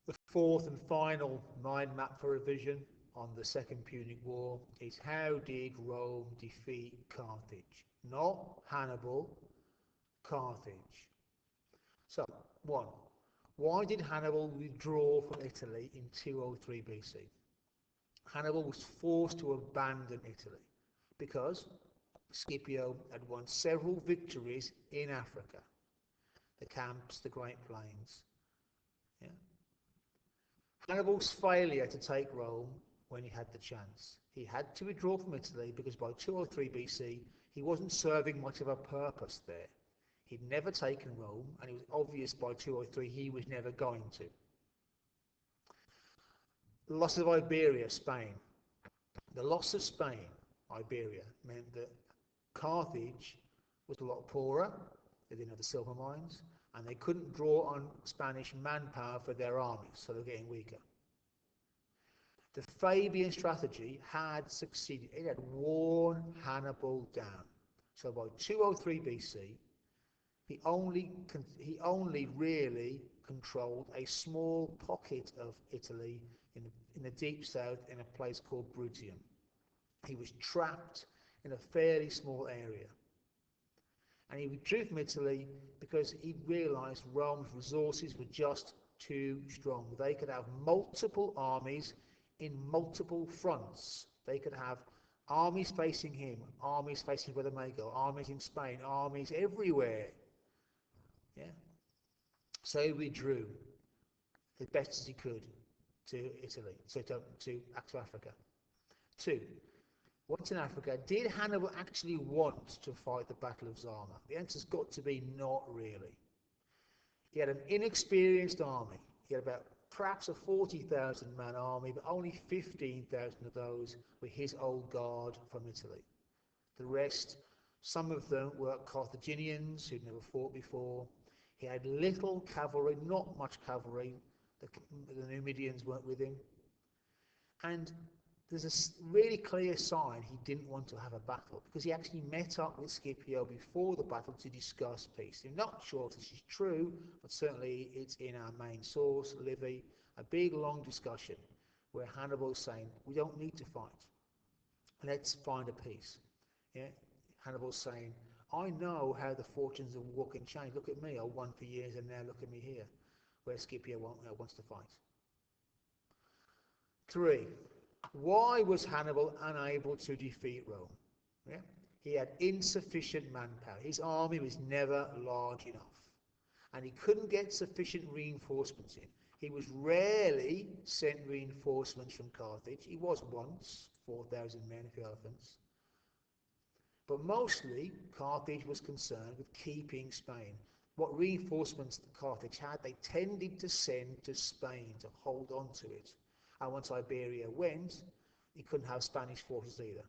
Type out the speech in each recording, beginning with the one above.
The fourth and final mind map for revision on the Second Punic War is how did Rome defeat Carthage? Not Hannibal, Carthage. So, 1. Why did Hannibal withdraw from Italy in 203 BC? Hannibal was forced to abandon Italy because Scipio had won several victories in Africa, the camps, the Great Plains. Yeah. Hannibal's failure to take Rome when he had the chance. He had to withdraw from Italy because by 203 BC he wasn't serving much of a purpose there. He'd never taken Rome, and it was obvious by 203 he was never going to. The loss of Iberia, Spain. The loss of Spain, Iberia, meant that Carthage was a lot poorer, they didn't have the silver mines, and they couldn't draw on Spanish manpower for their armies, so they're getting weaker. The Fabian strategy had succeeded. It had worn Hannibal down. So by 203 BC, he only really controlled a small pocket of Italy in the deep south in a place called Bruttium. He was trapped in a fairly small area. And he withdrew from Italy because he realized Rome's resources were just too strong. They could have multiple armies in multiple fronts. They could have armies facing him, armies facing where they may go, armies in Spain, armies everywhere. Yeah. So he withdrew as best as he could to Italy, so to Africa. 2. Once in Africa, did Hannibal actually want to fight the Battle of Zama? The answer's got to be not really. He had an inexperienced army. He had about perhaps a 40,000 man army, but only 15,000 of those were his old guard from Italy. The rest, some of them were Carthaginians who'd never fought before. He had little cavalry, not much cavalry. The Numidians weren't with him. And there's a really clear sign he didn't want to have a battle, because he actually met up with Scipio before the battle to discuss peace. I'm not sure if this is true, but certainly it's in our main source, Livy, a big long discussion where Hannibal's saying, we don't need to fight. Let's find a peace. Yeah? Hannibal's saying, I know how the fortunes of war can change. Look at me, I won for years and now look at me here, where Scipio wants to fight. 3. Why was Hannibal unable to defeat Rome? Yeah? He had insufficient manpower. His army was never large enough. And he couldn't get sufficient reinforcements in. He was rarely sent reinforcements from Carthage. He was once, 4,000 men, a few elephants. But mostly, Carthage was concerned with keeping Spain. What reinforcements Carthage had, they tended to send to Spain to hold on to it. And once Iberia went, he couldn't have Spanish forces either.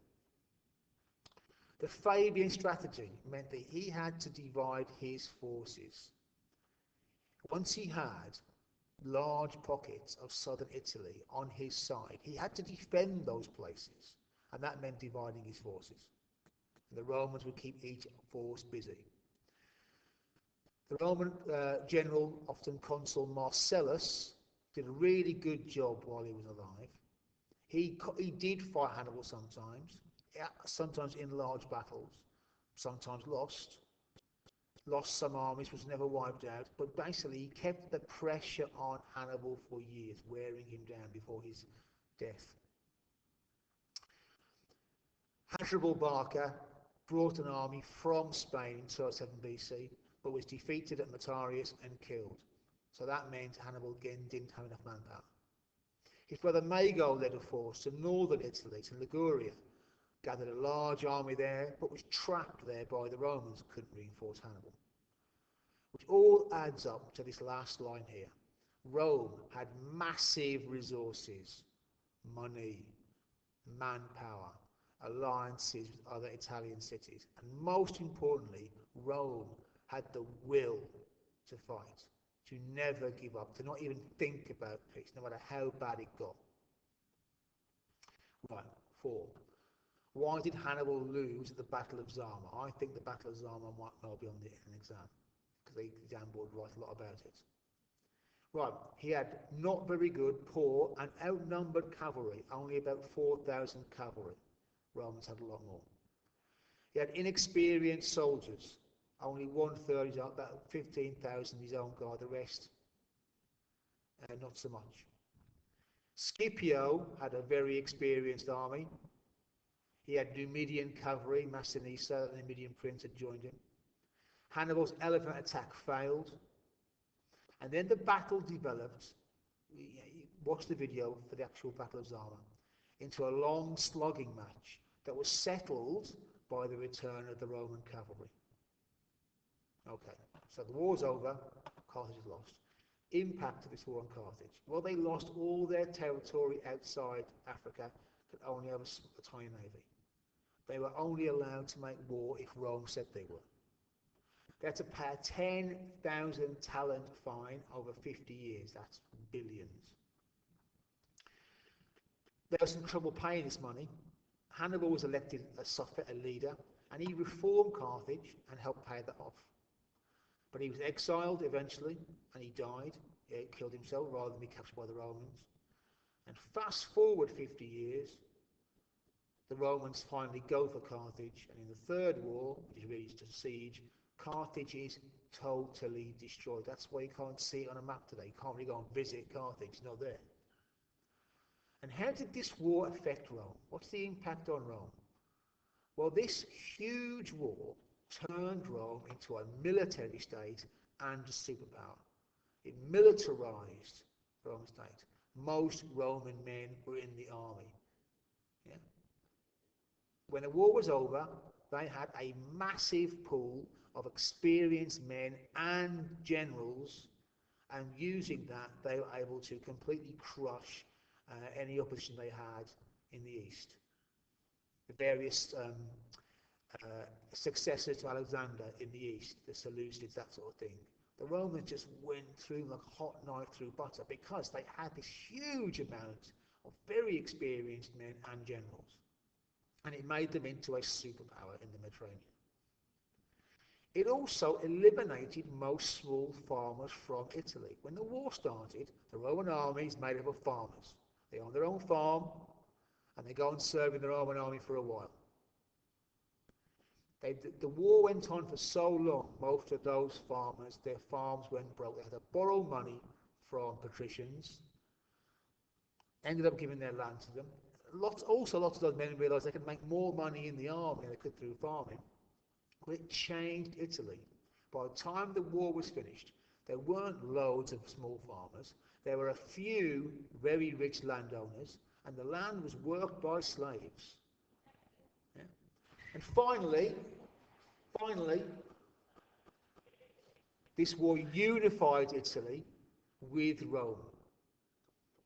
The Fabian strategy meant that he had to divide his forces. Once he had large pockets of southern Italy on his side, he had to defend those places, and that meant dividing his forces. And the Romans would keep each force busy. The Roman general, often consul Marcellus, did a really good job while he was alive. He did fight Hannibal sometimes, sometimes in large battles, sometimes lost some armies, was never wiped out, but basically he kept the pressure on Hannibal for years, wearing him down before his death. Hasdrubal Barca brought an army from Spain in 207 BC, but was defeated at Matarius and killed. So that meant Hannibal again didn't have enough manpower. His brother Mago led a force to northern Italy, to Liguria, gathered a large army there, but was trapped there by the Romans, couldn't reinforce Hannibal. Which all adds up to this last line here. Rome had massive resources, money, manpower, alliances with other Italian cities, and most importantly, Rome had the will to fight, to never give up, to not even think about peace, no matter how bad it got. Right, 4. Why did Hannibal lose at the Battle of Zama? I think the Battle of Zama might well be on an exam, because the exam board write a lot about it. Right, he had not very good, poor, and outnumbered cavalry, only about 4,000 cavalry. Romans had a lot more. He had inexperienced soldiers, only one third, about 15,000 his own guard, the rest, not so much. Scipio had a very experienced army. He had Numidian cavalry, Massinissa, the Numidian prince, had joined him. Hannibal's elephant attack failed. And then the battle developed, watch the video for the actual Battle of Zama, into a long slugging match that was settled by the return of the Roman cavalry. Okay, so the war's over, Carthage is lost. Impact of this war on Carthage. Well, they lost all their territory outside Africa, could only have a tiny navy. They were only allowed to make war if Rome said they were. They had to pay a 10,000 talent fine over 50 years. That's billions. There was some trouble paying this money. Hannibal was elected a leader, and he reformed Carthage and helped pay that off. But he was exiled eventually, and he died. He killed himself rather than be captured by the Romans. And fast forward 50 years, the Romans finally go for Carthage, and in the Third War, which is really just a siege, Carthage is totally destroyed. That's why you can't see it on a map today. You can't really go and visit Carthage, it's not there. And how did this war affect Rome? What's the impact on Rome? Well, this huge war turned Rome into a military state and a superpower. It militarized the Roman state. Most Roman men were in the army. Yeah? When the war was over, they had a massive pool of experienced men and generals, and using that, they were able to completely crush any opposition they had in the east. The various successors to Alexander in the east, the Seleucids, that sort of thing. The Romans just went through like a hot knife through butter because they had this huge amount of very experienced men and generals. And it made them into a superpower in the Mediterranean. It also eliminated most small farmers from Italy. When the war started, the Roman army is made up of farmers. They own their own farm, and they go and serve in the Roman army for a while. The war went on for so long, most of those farmers, their farms went broke. They had to borrow money from patricians, ended up giving their land to them. Lots of those men realised they could make more money in the army than they could through farming. But it changed Italy. By the time the war was finished, there weren't loads of small farmers. There were a few very rich landowners, and the land was worked by slaves. Yeah? And finally, this war unified Italy with Rome.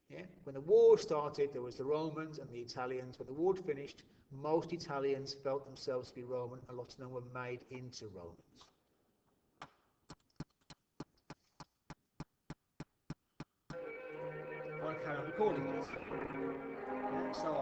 Yeah? When the war started, there was the Romans and the Italians. When the war finished, most Italians felt themselves to be Roman, and lots of them were made into Romans. I carry on recording this. Yeah, so